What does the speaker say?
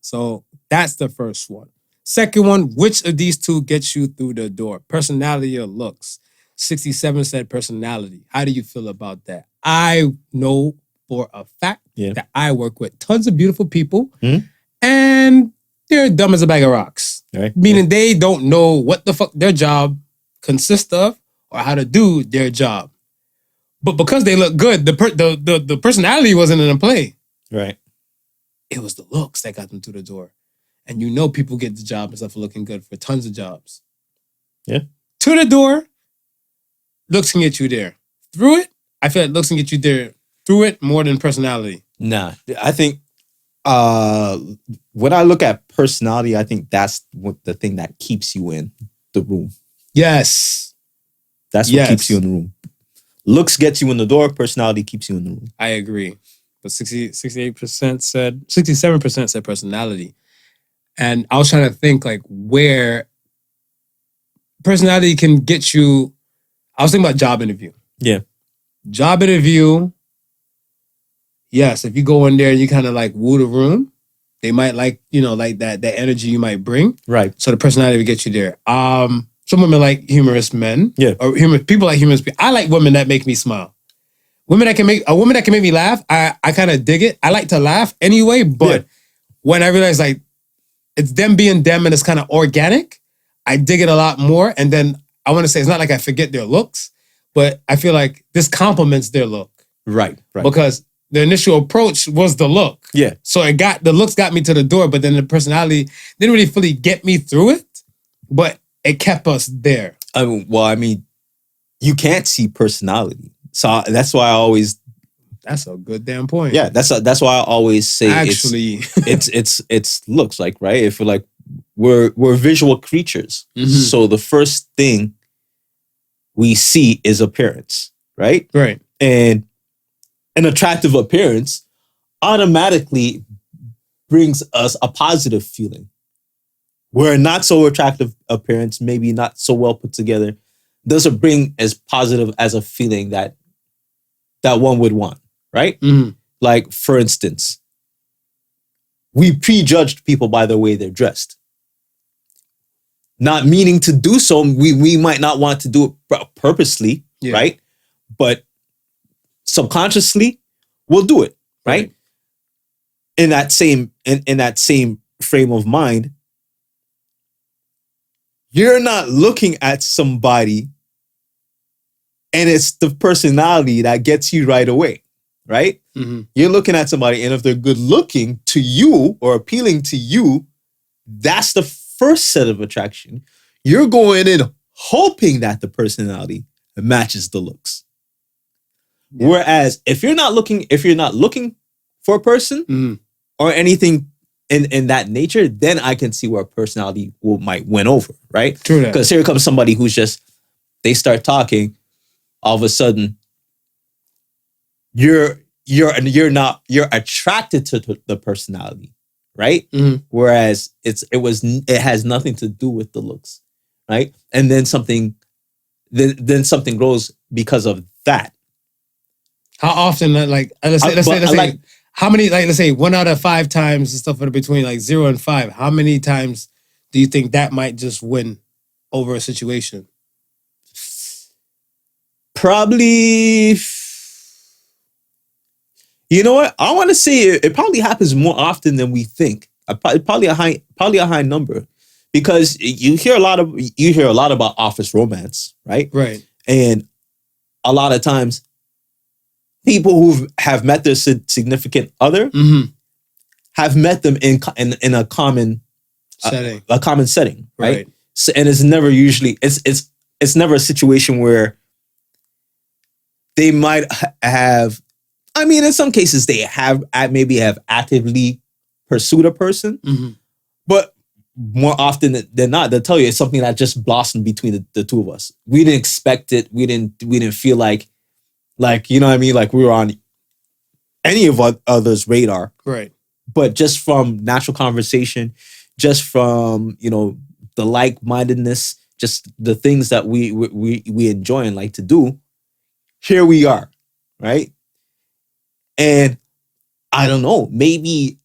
So that's the first one. Second one, which of these two gets you through the door? Personality or looks? 67 said personality. How do you feel about that? I know for a fact that I work with tons of beautiful people and they're dumb as a bag of rocks. Right. Meaning they don't know what the fuck their job consists of or how to do their job. But because they look good, the personality wasn't in play. Right. It was the looks that got them through the door. And you know people get the job and stuff for looking good for tons of jobs. Yeah. To the door, looks can get you there. Through it, I feel like looks can get you there. Through it more than personality. Nah, I think when I look at personality, I think that's the thing that keeps you in the room. Yes. That's what keeps you in the room. Looks gets you in the door. Personality keeps you in the room. I agree. But 67% said personality. And I was trying to think like where personality can get you. I was thinking about job interview. Yeah. Job interview. Yes, if you go in there and you kind of like woo the room, they might like, like that energy you might bring. Right. So the personality will get you there. Some women like humorous men. Yeah. Or people like humorous people. I like women that make me smile. A woman that can make me laugh, I kind of dig it. I like to laugh anyway, but when I realize like it's them being them and it's kind of organic, I dig it a lot more. And then I want to say it's not like I forget their looks, but I feel like this complements their look. Right. Because the initial approach was the look. Yeah. So the looks got me to the door, but then the personality didn't really fully get me through it, but it kept us there. You can't see personality. So that's why I always... That's a good damn point. Yeah, that's why I always say actually it's looks like, right? If we're like we're visual creatures. Mm-hmm. So the first thing we see is appearance, right? Right. And an attractive appearance automatically brings us a positive feeling. Where a not so attractive appearance, maybe not so well put together, doesn't bring as positive as a feeling that one would want. Right? Mm-hmm. Like, for instance, we prejudged people by the way they're dressed. Not meaning to do so. We might not want to do it purposely, right? But subconsciously, we'll do it, right? In that same frame of mind, you're not looking at somebody and it's the personality that gets you right away. Right? Mm-hmm. You're looking at somebody, and if they're good looking to you or appealing to you, that's the first set of attraction. You're going in hoping that the personality matches the looks. Yeah. Whereas if you're not looking for a person or anything in that nature, then I can see where personality might win over, right? True that. Because here comes somebody who's just, they start talking, all of a sudden, you're attracted to the personality, right? Mm-hmm. Whereas it has nothing to do with the looks, right? And then something grows because of that. How often, like let's say how many, like let's say 1 out of 5 times and stuff in between, like 0 and 5. How many times do you think that might just win over a situation? Probably. You know what? I want to say it probably happens more often than we think. Probably a high number, because you hear a lot about office romance, right? Right. And a lot of times, people who have met their significant other have met them in a common setting, right? So, and it's never usually it's never a situation where they might have. I mean, in some cases, they maybe have actively pursued a person, but more often than not, they'll tell you it's something that just blossomed between the two of us. We didn't expect it. We didn't feel like you know what I mean, like we were on any of others' radar. Right. But just from natural conversation, just from the like-mindedness, just the things that we enjoy and like to do, here we are, right? And I don't know, maybe